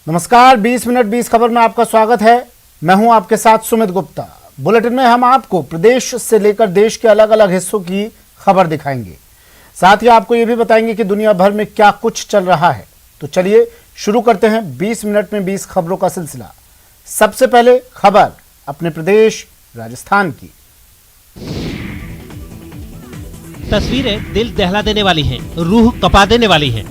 नमस्कार, 20 मिनट 20 खबर में आपका स्वागत है। मैं हूं आपके साथ सुमित गुप्ता। बुलेटिन में हम आपको प्रदेश से लेकर देश के अलग अलग हिस्सों की खबर दिखाएंगे। साथ ही आपको यह भी बताएंगे कि दुनिया भर में क्या कुछ चल रहा है। तो चलिए शुरू करते हैं 20 मिनट में 20 खबरों का सिलसिला। सबसे पहले खबर अपने प्रदेश राजस्थान की। तस्वीरें दिल दहला देने वाली हैं, रूह कपा देने वाली हैं।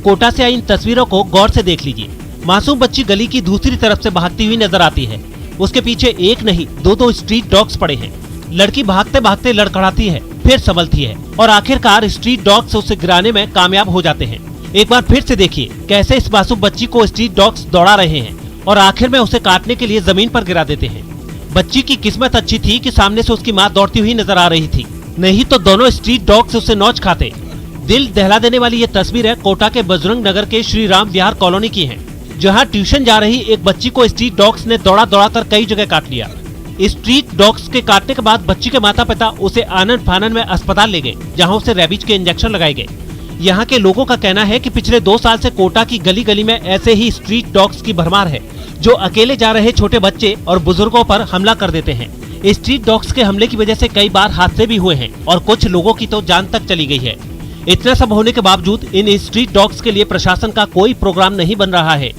कोटा से आई इन तस्वीरों को गौर से देख लीजिए। मासूम बच्ची गली की दूसरी तरफ से भागती हुई नजर आती है। उसके पीछे एक नहीं दो स्ट्रीट डॉग्स पड़े हैं। लड़की भागते भागते लड़खड़ाती है, फिर संभलती है और आखिरकार स्ट्रीट डॉग्स उसे गिराने में कामयाब हो जाते हैं। एक बार फिर से देखिए कैसे इस मासूम बच्ची को स्ट्रीट डॉग्स दौड़ा रहे हैं और आखिर में उसे काटने के लिए जमीन पर गिरा देते हैं। बच्ची की किस्मत अच्छी थी कि सामने से उसकी माँ दौड़ती हुई नजर आ रही थी, नहीं तो दोनों स्ट्रीट डॉग्स उसे नोच खाते। दिल दहला देने वाली ये तस्वीर है कोटा के बजरंग नगर के श्री राम विहार कॉलोनी की है, जहां ट्यूशन जा रही एक बच्ची को स्ट्रीट डॉग्स ने दौड़ा कर कई जगह काट लिया। स्ट्रीट डॉग्स के काटने के बाद बच्ची के माता पिता उसे आनन फानन में अस्पताल ले गए, जहां उसे रेबीज के इंजेक्शन लगाए गए। यहां के लोगों का कहना है कि पिछले 2 साल से कोटा की गली गली में ऐसे ही स्ट्रीट डॉग्स की भरमार है, जो अकेले जा रहे छोटे बच्चे और बुजुर्गों पर हमला कर देते हैं। स्ट्रीट डॉग्स के हमले की वजह से कई बार हादसे भी हुए हैं और कुछ लोगों की तो जान तक चली गई है। इतना सब होने के बावजूद इन स्ट्रीट डॉग्स के लिए प्रशासन का कोई प्रोग्राम नहीं बन रहा है।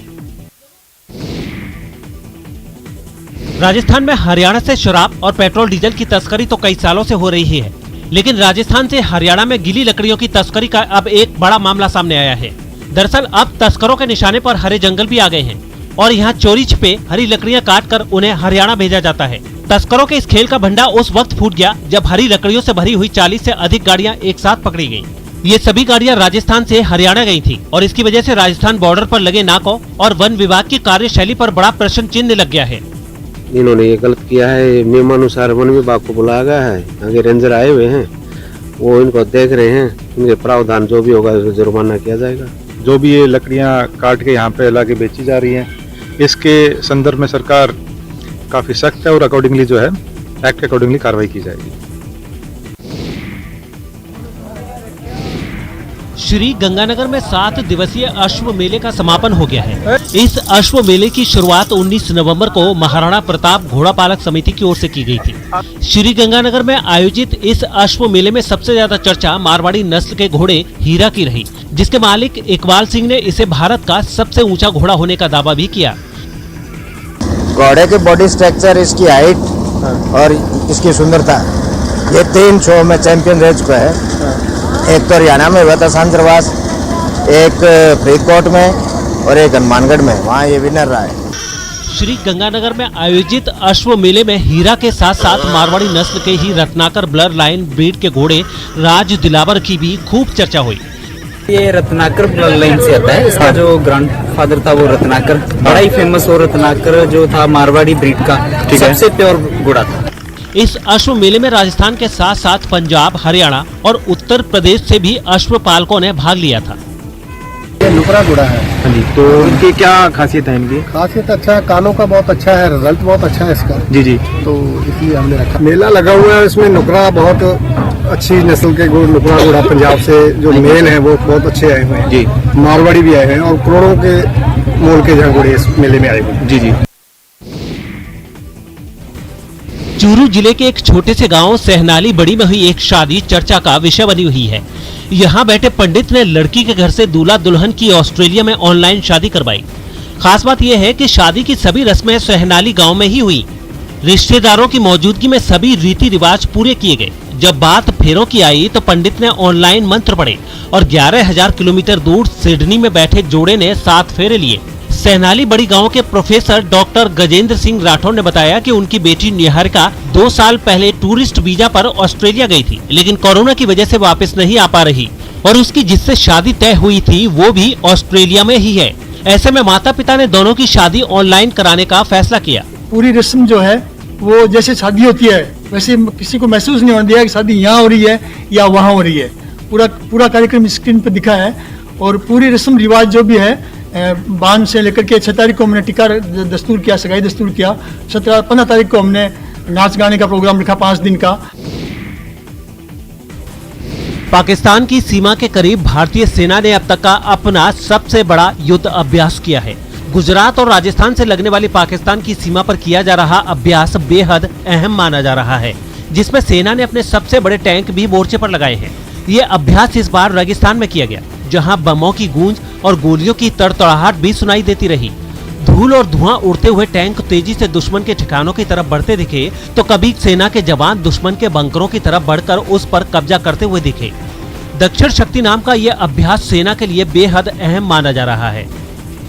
राजस्थान में हरियाणा से शराब और पेट्रोल डीजल की तस्करी तो कई सालों से हो रही है, लेकिन राजस्थान से हरियाणा में गीली लकड़ियों की तस्करी का अब एक बड़ा मामला सामने आया है। दरअसल अब तस्करों के निशाने पर हरे जंगल भी आ गए हैं और यहाँ चोरी छिपे हरी लकड़ियाँ काटकर उन्हें हरियाणा भेजा जाता है। तस्करों के इस खेल का भंडा उस वक्त फूट गया जब हरी लकड़ियों से भरी हुई 40 से अधिक गाड़ियाँ एक साथ पकड़ी गयी। ये सभी गाड़ियाँ राजस्थान से हरियाणा गई थी और इसकी वजह से राजस्थान बॉर्डर पर लगे नाकों और वन विभाग की कार्यशैली पर बड़ा प्रश्न चिन्ह लग गया है। इन्होंने ये गलत किया है। नियमानुसार वन विभाग को बुलाया गया है, आगे रेंजर आए हुए हैं, वो इनको देख रहे हैं। इनके प्रावधान जो भी होगा जुर्माना किया जाएगा। जो भी ये लकड़ियां काट के यहाँ पे लाके बेची जा रही हैं, इसके संदर्भ में सरकार काफी सख्त है और अकॉर्डिंगली जो है एक्ट के अकॉर्डिंगली कार्रवाई की जाएगी। श्री गंगानगर में 7 दिवसीय अश्व मेले का समापन हो गया है। इस अश्व मेले की शुरुआत 19 नवंबर को महाराणा प्रताप घोड़ा पालक समिति की ओर से की गई थी। श्री गंगानगर में आयोजित इस अश्व मेले में सबसे ज्यादा चर्चा मारवाड़ी नस्ल के घोड़े हीरा की रही, जिसके मालिक इकबाल सिंह ने इसे भारत का सबसे ऊंचा घोड़ा होने का दावा भी किया। घोड़े के बॉडी स्ट्रक्चर, इसकी हाइट और इसकी सुंदरता, ये 3 शो में चैंपियन रह चुका है। एक तो हरियाणा में हुआ था सांचरवास, एक फरीदकोट में और एक हनुमानगढ़ में, वहाँ ये विनर रहा है। श्री गंगानगर में आयोजित अश्व मेले में हीरा के साथ साथ मारवाड़ी नस्ल के ही रत्नाकर ब्लड लाइन ब्रीड के घोड़े राज दिलावर की भी खूब चर्चा हुई। ये रत्नाकर ब्लड लाइन से आता है। इसका जो ग्रैंडफादर था वो रत्नाकर, बड़ा ही फेमस वो रत्नाकर जो था मारवाड़ी ब्रीड का सबसे प्योर घोड़ा था। इस अश्व मेले में राजस्थान के साथ साथ पंजाब, हरियाणा और उत्तर प्रदेश से भी अश्व पालकों ने भाग लिया था। ये नुकरा घोड़ा है। हाँ जी, तो इनकी क्या खासियत है? इनकी खासियत अच्छा है, कानों का बहुत अच्छा है, रिजल्ट बहुत अच्छा है इसका। जी जी, तो इसलिए हमने रखा। मेला लगा हुआ है, इसमें नुकरा बहुत अच्छी नस्ल के नुकरा घोड़ा पंजाब से जो मेन है वो बहुत अच्छे आए हुए हैं जी। मारवाड़ी भी आए हैं और करोड़ों के मोल के जहाँ घोड़े इस मेले में आए हुए हैं। जी जी। चूरू जिले के एक छोटे से गांव सहनाली बड़ी में हुई एक शादी चर्चा का विषय बनी हुई है। यहाँ बैठे पंडित ने लड़की के घर से दूल्हा दुल्हन की ऑस्ट्रेलिया में ऑनलाइन शादी करवाई। खास बात यह है कि शादी की सभी रस्में सहनाली गांव में ही हुई। रिश्तेदारों की मौजूदगी में सभी रीति रिवाज पूरे किए गए। जब बात फेरों की आई तो पंडित ने ऑनलाइन मंत्र पढ़े और 11,000 किलोमीटर दूर सिडनी में बैठे जोड़े ने 7 फेरे लिए। सहनाली बड़ी गांव के प्रोफेसर डॉक्टर गजेंद्र सिंह राठौर ने बताया कि उनकी बेटी निहारिका 2 साल पहले टूरिस्ट वीजा पर ऑस्ट्रेलिया गई थी, लेकिन कोरोना की वजह से वापस नहीं आ पा रही और उसकी जिससे शादी तय हुई थी वो भी ऑस्ट्रेलिया में ही है। ऐसे में माता पिता ने दोनों की शादी ऑनलाइन कराने का फैसला किया। पूरी रस्म जो है वो जैसे शादी होती है वैसे किसी को महसूस नहीं होने दिया कि शादी यहाँ हो रही है या वहाँ हो रही है। पूरा कार्यक्रम स्क्रीन पर दिखा है और पूरी रस्म रिवाज जो भी है बांध से लेकर के 6 तारीख को हमने टीका दस्तूर किया, सगाई दस्तूर किया। 15 तारीख को हमने नाच गाने का प्रोग्राम रखा 5 दिन का। पाकिस्तान की सीमा के करीब भारतीय सेना ने अब तक का अपना सबसे बड़ा युद्ध अभ्यास किया है, गुजरात और राजस्थान से लगने वाली पाकिस्तान की सीमा पर किया जा रहा अभ्यास बेहद अहम माना जा रहा है, जिसमें सेना ने अपने सबसे बड़े टैंक भी मोर्चे पर लगाए हैं। ये अभ्यास इस बार रेगिस्तान में किया गया, जहां बमों की गूंज और गोलियों की तड़तड़ाहट भी सुनाई देती रही। धूल और धुआं उड़ते हुए टैंक तेजी से दुश्मन के ठिकानों की तरफ बढ़ते दिखे, तो कभी सेना के जवान दुश्मन के बंकरों की तरफ बढ़कर उस पर कब्जा करते हुए दिखे। दक्षिण शक्ति नाम का यह अभ्यास सेना के लिए बेहद अहम माना जा रहा है,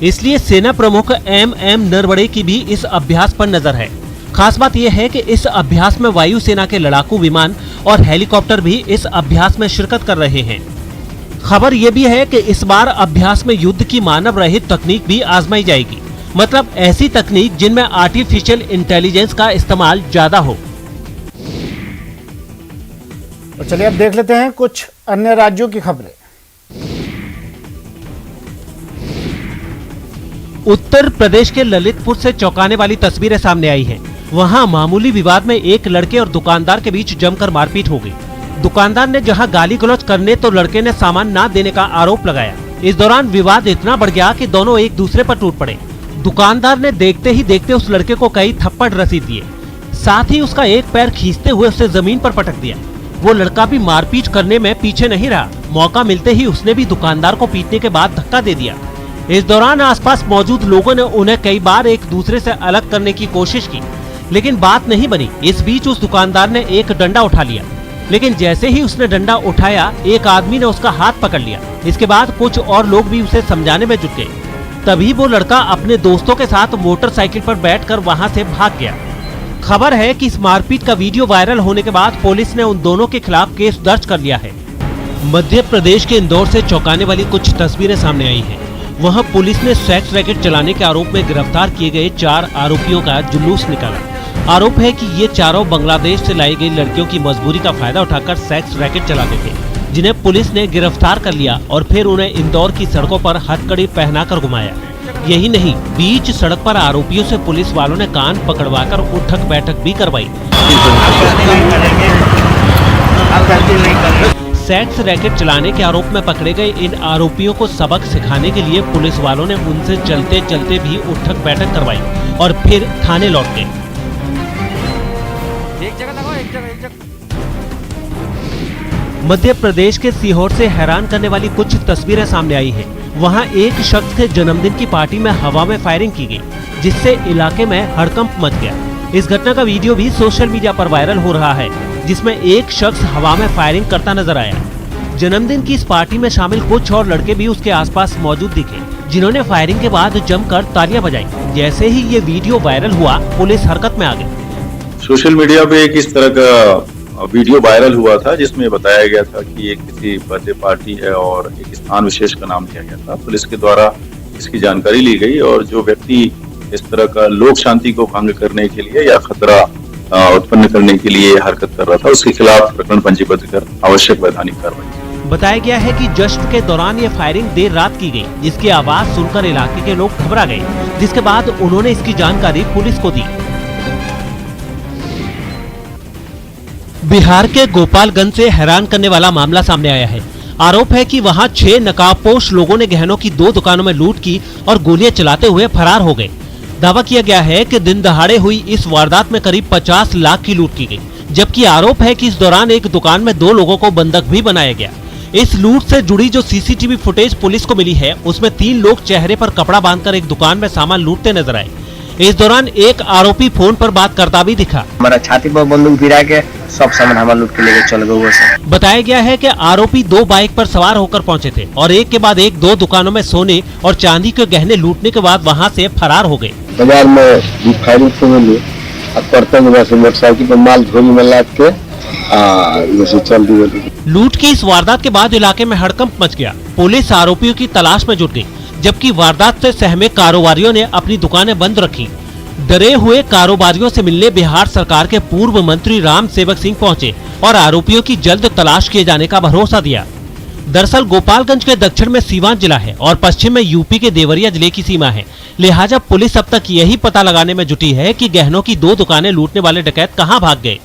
इसलिए सेना प्रमुख MM नरवणे की भी इस अभ्यास पर नजर है। खास बात यह है कि इस अभ्यास में वायुसेना के लड़ाकू विमान और हेलीकॉप्टर भी इस अभ्यास में शिरकत कर रहे हैं। खबर यह भी है कि इस बार अभ्यास में युद्ध की मानव रहित तकनीक भी आजमाई जाएगी, मतलब ऐसी तकनीक जिनमें आर्टिफिशियल इंटेलिजेंस का इस्तेमाल ज्यादा हो। तो चलिए अब देख लेते हैं कुछ अन्य राज्यों की खबरें। उत्तर प्रदेश के ललितपुर से चौंकाने वाली तस्वीरें सामने आई हैं। वहां मामूली विवाद में एक लड़के और दुकानदार के बीच जमकर मारपीट हो गई। दुकानदार ने जहां गाली गलौज करने तो लड़के ने सामान ना देने का आरोप लगाया। इस दौरान विवाद इतना बढ़ गया कि दोनों एक दूसरे पर टूट पड़े। दुकानदार ने देखते ही देखते उस लड़के को कई थप्पड़ रसीद दिए, साथ ही उसका एक पैर खींचते हुए उसे जमीन पर पटक दिया। वो लड़का भी मारपीट करने में पीछे नहीं रहा। मौका मिलते ही उसने भी दुकानदार को पीटने के बाद धक्का दे दिया। इस दौरान आसपास मौजूद लोगों ने उन्हें कई बार एक दूसरे से अलग करने की कोशिश की, लेकिन बात नहीं बनी। इस बीच उस दुकानदार ने एक डंडा उठा लिया, लेकिन जैसे ही उसने डंडा उठाया एक आदमी ने उसका हाथ पकड़ लिया। इसके बाद कुछ और लोग भी उसे समझाने में जुट गए। तभी वो लड़का अपने दोस्तों के साथ मोटरसाइकिल पर बैठकर वहां से भाग गया। खबर है कि इस मारपीट का वीडियो वायरल होने के बाद पुलिस ने उन दोनों के खिलाफ केस दर्ज कर लिया है। मध्य प्रदेश के इंदौर से चौंकाने वाली कुछ तस्वीरें सामने आई हैं। वहां पुलिस ने सेक्स रैकेट चलाने के आरोप में गिरफ्तार किए गए 4 आरोपियों का जुलूस निकाला। आरोप है कि ये चारों बांग्लादेश से लाई गई लड़कियों की मजबूरी का फायदा उठाकर सेक्स रैकेट चलाते थे, जिन्हें पुलिस ने गिरफ्तार कर लिया और फिर उन्हें इंदौर की सड़कों पर हथकड़ी पहनाकर घुमाया। यही नहीं, बीच सड़क पर आरोपियों से पुलिस वालों ने कान पकड़वाकर उठक बैठक भी करवाई। सेक्स रैकेट चलाने के आरोप में पकड़े गए इन आरोपियों को सबक सिखाने के लिए पुलिस वालों ने उनसे चलते चलते भी उठक बैठक करवाई और फिर थाने लौट गए। मध्य प्रदेश के सीहोर से हैरान करने वाली कुछ तस्वीरें सामने आई हैं। वहां एक शख्स के जन्मदिन की पार्टी में हवा में फायरिंग की गई, जिससे इलाके में हड़कंप मच गया। इस घटना का वीडियो भी सोशल मीडिया पर वायरल हो रहा है, जिसमें एक शख्स हवा में फायरिंग करता नजर आया। जन्मदिन की इस पार्टी में शामिल कुछ और लड़के भी उसके आसपास मौजूद दिखे, जिन्होंने फायरिंग के बाद जमकर तालियां बजाई। जैसे ही ये वीडियो वायरल हुआ, पुलिस हरकत में आ गई। सोशल मीडिया पे एक इस तरह का वीडियो वायरल हुआ था, जिसमें बताया गया था कि ये किसी बर्थडे पार्टी है और एक स्थान विशेष का नाम दिया गया था। पुलिस के द्वारा इसकी जानकारी ली गई और जो व्यक्ति इस तरह का लोक शांति को भंग करने के लिए या खतरा उत्पन्न करने के लिए हरकत कर रहा था, उसके खिलाफ प्रकरण पंजीबद्ध कर आवश्यक वैधानिक कार्रवाई। बताया गया है कि जश्न के दौरान ये फायरिंग देर रात की गई, जिसकी आवाज सुनकर इलाके के लोग घबरा गए, जिसके बाद उन्होंने इसकी जानकारी पुलिस को दी। बिहार के गोपालगंज से हैरान करने वाला मामला सामने आया है। आरोप है कि वहां 6 नकाबपोश लोगों ने गहनों की 2 दुकानों में लूट की और गोलियां चलाते हुए फरार हो गए। दावा किया गया है कि दिन दहाड़े हुई इस वारदात में करीब 50 लाख की लूट की गई, जबकि आरोप है कि इस दौरान एक दुकान में 2 लोगों को बंधक भी बनाया गया। इस लूट से जुड़ी जो सीसीटीवी फुटेज पुलिस को मिली है, उसमें 3 लोग चेहरे पर कपड़ा बांधकर एक दुकान में सामान लूटते नजर आए। इस दौरान एक आरोपी फोन पर बात करता भी दिखा। हमारा छाती पर बंदूक गिरा के सब सामान हमारा लूट के लेके चल गए। बताया गया है कि आरोपी 2 बाइक पर सवार होकर पहुंचे थे और एक के बाद एक 2 दुकानों में सोने और चांदी के गहने लूटने के बाद वहां से फरार हो गए। बाजार में फायरिंग को मिली करते मोटरसाइकिल पर माल झोली में लाद के जैसे चल दी। लूट की इस वारदात के बाद इलाके में हड़कंप मच गया। पुलिस आरोपियों की तलाश में जुट गई, जबकि वारदात से सहमे कारोबारियों ने अपनी दुकानें बंद रखी। डरे हुए कारोबारियों से मिलने बिहार सरकार के पूर्व मंत्री राम सेवक सिंह पहुंचे और आरोपियों की जल्द तलाश किए जाने का भरोसा दिया। दरअसल गोपालगंज के दक्षिण में सीवान जिला है और पश्चिम में यूपी के देवरिया जिले की सीमा है, लिहाजा पुलिस अब तक यही पता लगाने में जुटी है कि गहनों की 2 दुकानें लूटने वाले डकैत कहां भाग गए।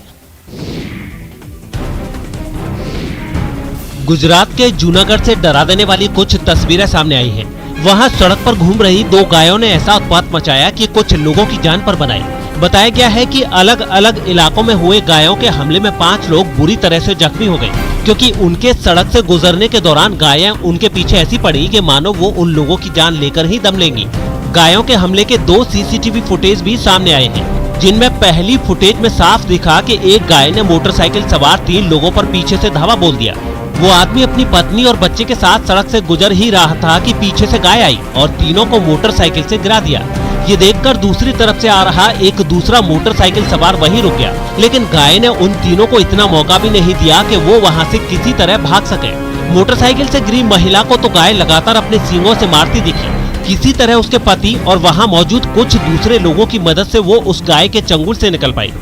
गुजरात के जूनागढ़ से डरा देने वाली कुछ तस्वीरें सामने आई हैं। वहां सड़क पर घूम रही 2 गायों ने ऐसा उत्पात मचाया कि कुछ लोगों की जान पर बनाई। बताया गया है कि अलग अलग इलाकों में हुए गायों के हमले में 5 लोग बुरी तरह से जख्मी हो गए, क्योंकि उनके सड़क से गुजरने के दौरान गायें उनके पीछे ऐसी पड़ी कि मानो वो उन लोगों की जान लेकर ही दम लेंगी। गायों के हमले के 2 सीसीटीवी फुटेज भी सामने आए हैं, जिनमें पहली फुटेज में साफ दिखा कि एक गाय ने मोटरसाइकिल सवार 3 लोगों पर पीछे से धावा बोल दिया। वो आदमी अपनी पत्नी और बच्चे के साथ सड़क से गुजर ही रहा था कि पीछे से गाय आई और तीनों को मोटरसाइकिल से गिरा दिया। ये देखकर दूसरी तरफ से आ रहा एक दूसरा मोटरसाइकिल सवार वहीं रुक गया, लेकिन गाय ने उन तीनों को इतना मौका भी नहीं दिया कि वो वहां से किसी तरह भाग सके। मोटरसाइकिल से गिरी महिला को तो गाय लगातार अपने सींगों से मारती दिखी। किसी तरह उसके पति और वहां मौजूद कुछ दूसरे लोगों की मदद से वो उस गाय के चंगुल से निकल पाई।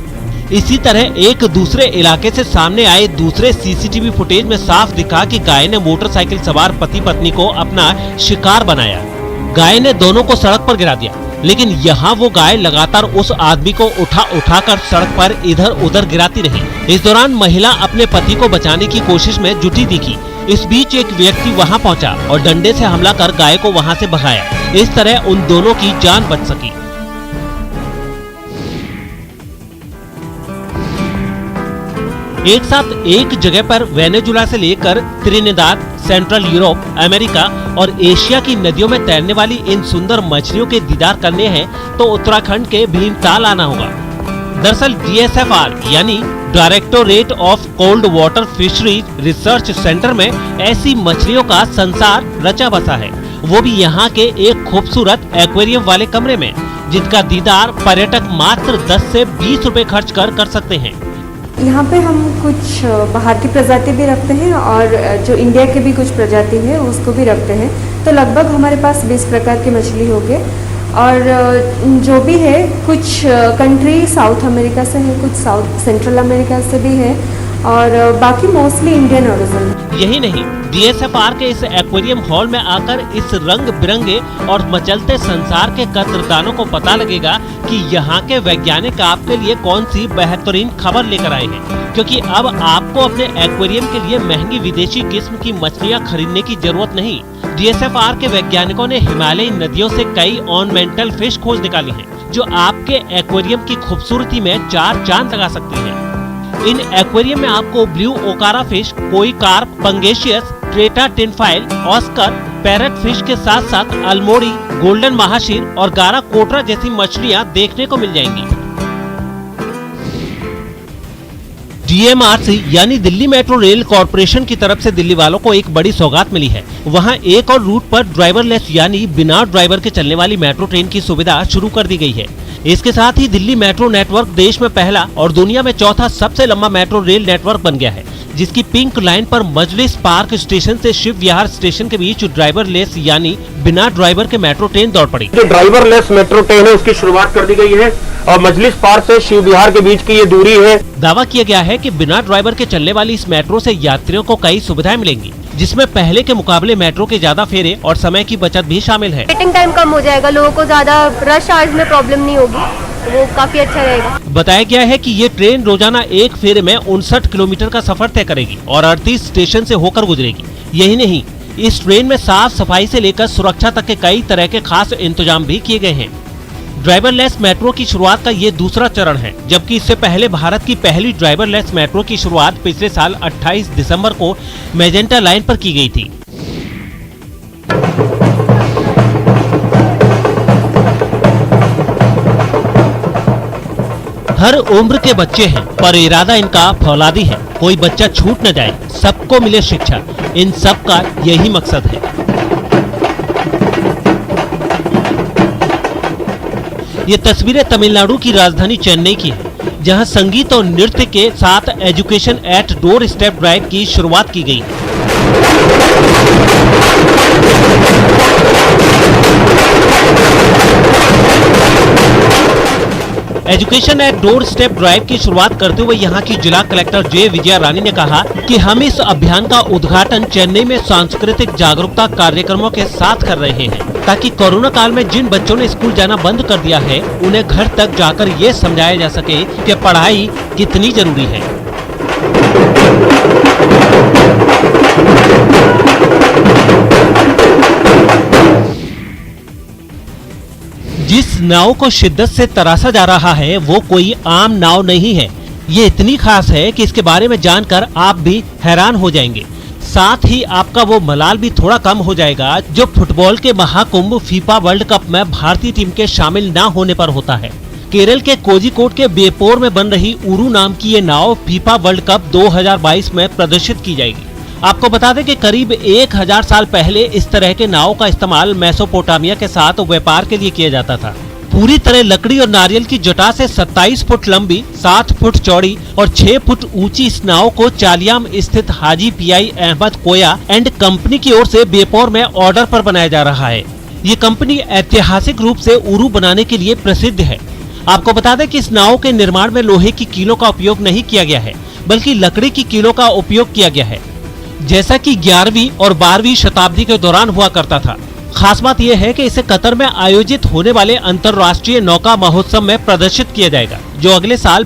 इसी तरह एक दूसरे इलाके से सामने आए दूसरे सीसीटीवी फुटेज में साफ दिखा कि गाय ने मोटरसाइकिल सवार पति पत्नी को अपना शिकार बनाया। गाय ने दोनों को सड़क पर गिरा दिया, लेकिन यहाँ वो गाय लगातार उस आदमी को उठा कर सड़क पर इधर उधर गिराती रही। इस दौरान महिला अपने पति को बचाने की कोशिश में जुटी दिखी। इस बीच एक व्यक्ति वहां पहुंचा और डंडे से हमला कर गाय को वहां से भगाया। इस तरह उन दोनों की जान बच सकी। एक साथ एक जगह पर वेनेजुला से लेकर त्रिनिदाद, सेंट्रल यूरोप, अमेरिका और एशिया की नदियों में तैरने वाली इन सुंदर मछलियों के दीदार करने हैं तो उत्तराखंड के भीमताल आना होगा। दरअसल DSFR यानी directorate of cold water fisheries research centre में ऐसी मछलियों का संसार रचा बसा है, वो भी यहाँ के एक खूबसूरत एक्वेरियम वाले कमरे में, जिनका दीदार पर्यटक मात्र 10 से 20 रुपए खर्च कर सकते हैं। यहाँ पे हम कुछ बाहर की प्रजाति भी रखते हैं और जो इंडिया के भी कुछ प्रजाति है उसको भी रखते हैं, तो लगभग हमारे पास 20 प्रकार की मछली हो गए। और जो भी है कुछ कंट्री साउथ अमेरिका से है, कुछ साउथ सेंट्रल अमेरिका से भी है और बाकी मोस्टली इंडियन ओरिजिन। यही नहीं, DSFR के इस एक्वेरियम हॉल में आकर इस रंग बिरंगे और मचलते संसार के कदरदानों को पता लगेगा कि यहाँ के वैज्ञानिक आपके लिए कौन सी बेहतरीन खबर लेकर आए हैं, क्योंकि अब आपको अपने एक्वेरियम के लिए महंगी विदेशी किस्म की मछलियाँ खरीदने की जरूरत नहीं। DSFR के वैज्ञानिकों ने हिमालयी नदियों से कई ऑर्नामेंटल फिश खोज निकाली हैं, जो आपके एक्वेरियम की खूबसूरती में 4 चांद लगा सकती हैं। इन एक्वेरियम में आपको blue acara fish, koi carp, pangasius, tetra tinfoil, oscar, parrot fish के साथ साथ अल्मोड़ी, गोल्डन महाशीर और गारा कोटरा जैसी मछलियां देखने को मिल जाएंगी। DMRC यानी दिल्ली मेट्रो रेल कॉरपोरेशन की तरफ से दिल्ली वालों को एक बड़ी सौगात मिली है। वहां एक और रूट पर ड्राइवरलेस यानी बिना ड्राइवर के चलने वाली मेट्रो ट्रेन की सुविधा शुरू कर दी गई है। इसके साथ ही दिल्ली मेट्रो नेटवर्क देश में पहला और दुनिया में चौथा सबसे लंबा मेट्रो रेल नेटवर्क बन गया है, जिसकी पिंक लाइन पर मजलिस पार्क स्टेशन से शिव विहार स्टेशन के बीच ड्राइवरलेस यानी बिना ड्राइवर के मेट्रो ट्रेन दौड़ पड़ी। जो ड्राइवरलेस मेट्रो ट्रेन है उसकी शुरुआत कर दी गई है और मजलिस पार्क से शिव विहार के बीच की ये दूरी है। दावा किया गया है कि बिना ड्राइवर के चलने वाली इस मेट्रो से यात्रियों को कई सुविधाएं मिलेंगी, जिसमें पहले के मुकाबले मेट्रो के ज्यादा फेरे और समय की बचत भी शामिल है। वेटिंग टाइम कम हो जाएगा, लोगों को ज्यादा रश आवर्स में प्रॉब्लम नहीं होगी, वो काफी अच्छा रहेगा। बताया गया है कि ये ट्रेन रोजाना एक फेरे में 59 किलोमीटर का सफर तय करेगी और 38 स्टेशन से होकर गुजरेगी। यही नहीं, इस ट्रेन में साफ सफाई से लेकर सुरक्षा तक के कई तरह के खास इंतजाम भी किए गए हैं। ड्राइवरलेस मेट्रो की शुरुआत का ये दूसरा चरण है, जबकि इससे पहले भारत की पहली ड्राइवरलेस मेट्रो की शुरुआत पिछले साल 28 दिसंबर को मैजेंटा लाइन पर की गई थी। हर उम्र के बच्चे हैं, पर इरादा इनका फौलादी है। कोई बच्चा छूट न जाए, सबको मिले शिक्षा, इन सब का यही मकसद है। ये तस्वीरें तमिलनाडु की राजधानी चेन्नई की है, जहां संगीत और नृत्य के साथ education at door step drive की शुरुआत की गई। Education at door step drive की शुरुआत करते हुए यहाँ की जिला कलेक्टर जे विजया रानी ने कहा कि हम इस अभियान का उद्घाटन चेन्नई में सांस्कृतिक जागरूकता कार्यक्रमों के साथ कर रहे हैं, ताकि कोरोना काल में जिन बच्चों ने स्कूल जाना बंद कर दिया है उन्हें घर तक जाकर ये समझाया जा सके कि पढ़ाई कितनी जरूरी है। जिस नाव को शिद्दत से तराशा जा रहा है वो कोई आम नाव नहीं है। ये इतनी खास है कि इसके बारे में जानकर आप भी हैरान हो जाएंगे। साथ ही आपका वो मलाल भी थोड़ा कम हो जाएगा जो फुटबॉल के महाकुंभ फीफा वर्ल्ड कप में भारतीय टीम के शामिल न होने पर होता है। केरल के कोझिकोड के बेपोर में बन रही उरू नाम की ये नाव फीफा वर्ल्ड कप 2022 में प्रदर्शित की जाएगी। आपको बता दें कि करीब 1000 साल पहले इस तरह के नाव का इस्तेमाल मेसोपोटामिया के साथ व्यापार के लिए किया जाता था। पूरी तरह लकड़ी और नारियल की जटा से 27 फुट लंबी, 7 फुट चौड़ी और 6 फुट ऊंची इस नाव को चालियाम स्थित Haji PI Ahmed Koya and company की ओर से बेपोर में ऑर्डर पर बनाया जा रहा है। ये कंपनी ऐतिहासिक रूप से उरू बनाने के लिए प्रसिद्ध है। आपको बता दें कि इस नाव के निर्माण में लोहे की कीलों का उपयोग नहीं किया गया है, बल्कि लकड़ी की कीलों का उपयोग किया गया है, जैसा कि 11वीं और 12वीं शताब्दी के दौरान हुआ करता था। खास बात यह है कि इसे कतर में आयोजित होने वाले अंतर्राष्ट्रीय नौका महोत्सव में प्रदर्शित किया जाएगा, जो अगले साल